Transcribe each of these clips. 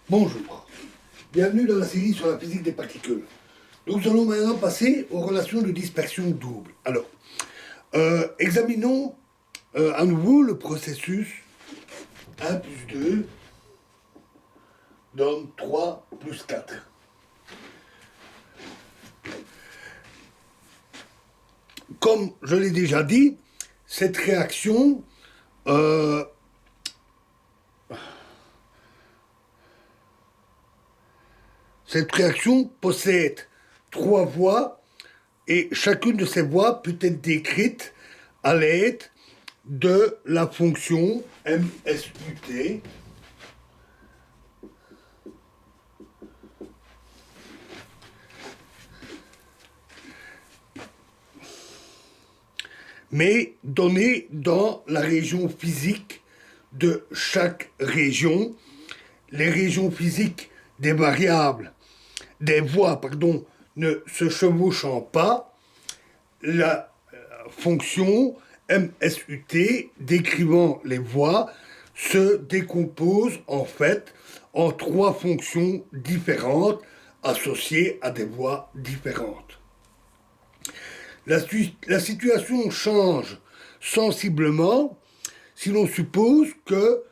Bonjour, bienvenue dans la série sur la physique des particules. Nous allons maintenant passer aux relations de dispersion double. Alors, examinons à nouveau le processus 1 plus 2 donne 3 plus 4. Comme je l'ai déjà dit, cette réaction possède trois voies et chacune de ces voies peut être décrite à l'aide de la fonction MSUT mais donnée dans la région physique de chaque région. Les régions physiques des variables, des voies, ne se chevauchant pas, la fonction MSUT décrivant les voies se décompose en fait en trois fonctions différentes associées à des voies différentes. La situation change sensiblement si l'on suppose que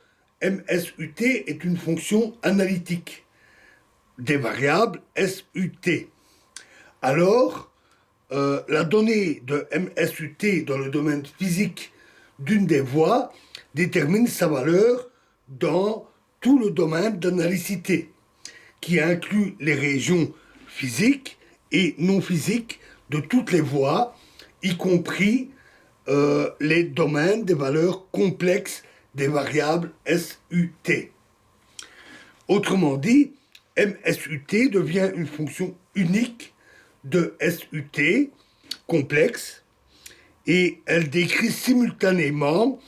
MSUT est une fonction analytique des variables SUT. Alors, la donnée de MSUT dans le domaine physique d'une des voies détermine sa valeur dans tout le domaine d'analycité, qui inclut les régions physiques et non physiques de toutes les voies, y compris les domaines des valeurs complexes des variables SUT. Autrement dit, MSUT devient une fonction unique de SUT complexe et elle décrit simultanément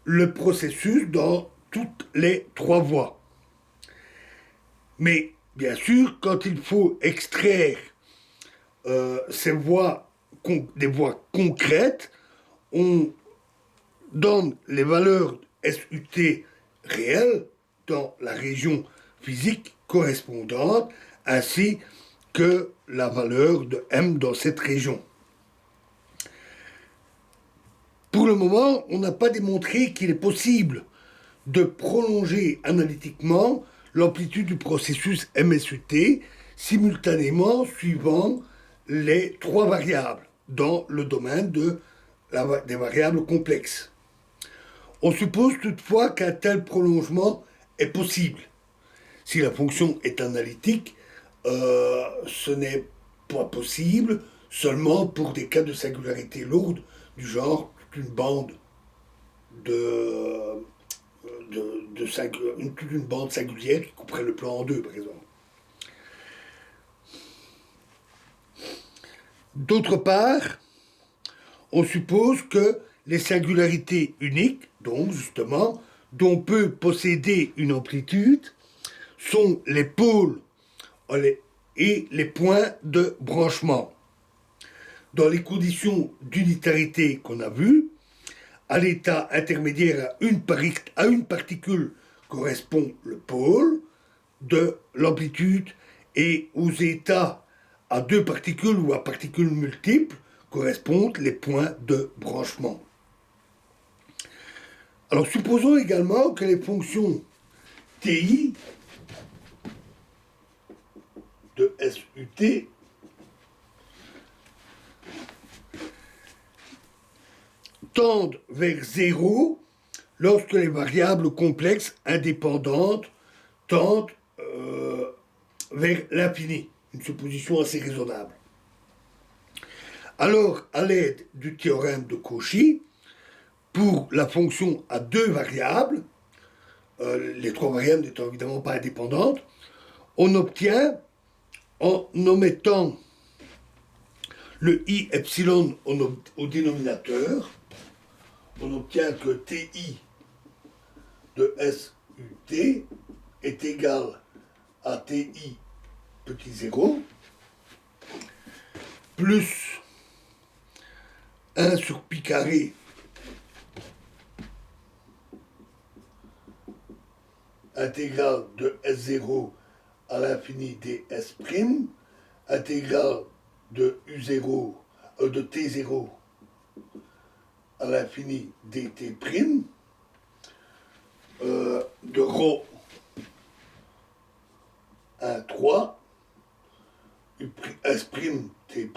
le processus dans toutes les trois voies. Mais bien sûr, quand il faut extraire ces voies, des voies concrètes, on donne les valeurs SUT réelles dans la région physique correspondante, ainsi que la valeur de M dans cette région. Pour le moment, on n'a pas démontré qu'il est possible de prolonger analytiquement l'amplitude du processus MSUT simultanément suivant les trois variables dans le domaine des variables complexes. On suppose toutefois qu'un tel prolongement est possible. Si la fonction est analytique, ce n'est pas possible seulement pour des cas de singularité lourde du genre toute une bande toute une bande singulière qui couperait le plan en deux, par exemple. D'autre part, on suppose que les singularités uniques, donc justement, dont peut posséder une amplitude, sont les pôles et les points de branchement. Dans les conditions d'unitarité qu'on a vues, à l'état intermédiaire à une particule correspond le pôle de l'amplitude et aux états à deux particules ou à particules multiples correspondent les points de branchement. Alors supposons également que les fonctions TI de SUT tendent vers 0 lorsque les variables complexes indépendantes tendent vers l'infini, une supposition assez raisonnable. Alors, à l'aide du théorème de Cauchy, pour la fonction à deux variables, les trois variables n'étant évidemment pas indépendantes, on obtient, en omettant le I epsilon au dénominateur, on obtient que TI de SUT est égal à TI petit 0 plus 1 sur pi carré intégrale de S0 à l'infini ds', intégrale de U0, de T0 à l'infini dt', de ρ 1, 3, S', T',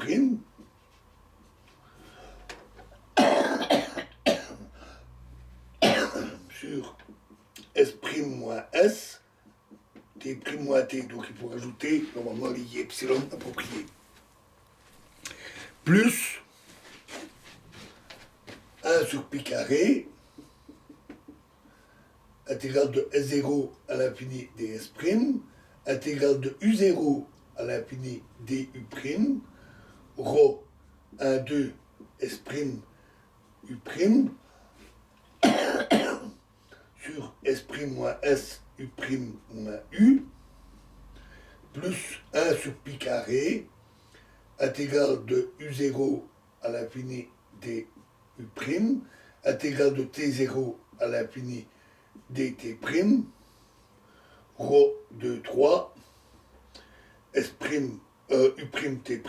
sur S' moins S, T' moins T, donc il faut rajouter normalement les epsilon appropriés. Plus 1 sur pi carré, intégrale de S0 à l'infini ds', intégrale de U0 à l'infini du', ρ 1, 2, S', U', sur S' moins S, U' moins U, plus 1 sur pi carré, intégrale de U0 à l'infini du', intégrale de T0 à l'infini dt', ρ 2, 3, S', U', T',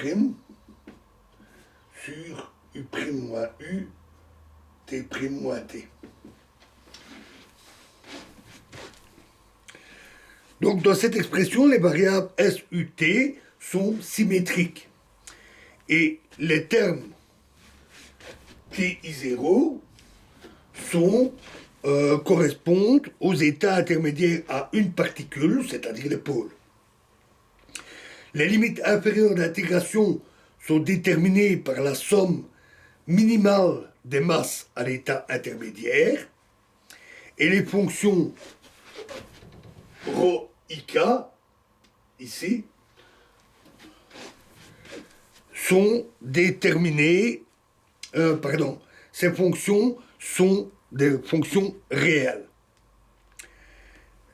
sur U' moins U, T' moins T. Donc dans cette expression, les variables S, U, T sont symétriques. Et les termes TI0 correspondent aux états intermédiaires à une particule, c'est-à-dire les pôles. Les limites inférieures d'intégration sont déterminées par la somme minimale des masses à l'état intermédiaire, et les fonctions ρ, ik, ici, sont déterminées, ces fonctions sont des fonctions réelles.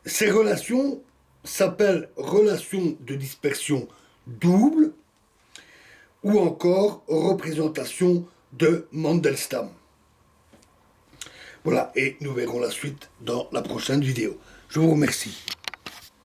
Ces relations s'appellent relations de dispersion double ou encore représentation de Mandelstam. Voilà, et nous verrons la suite dans la prochaine vidéo. Je vous remercie.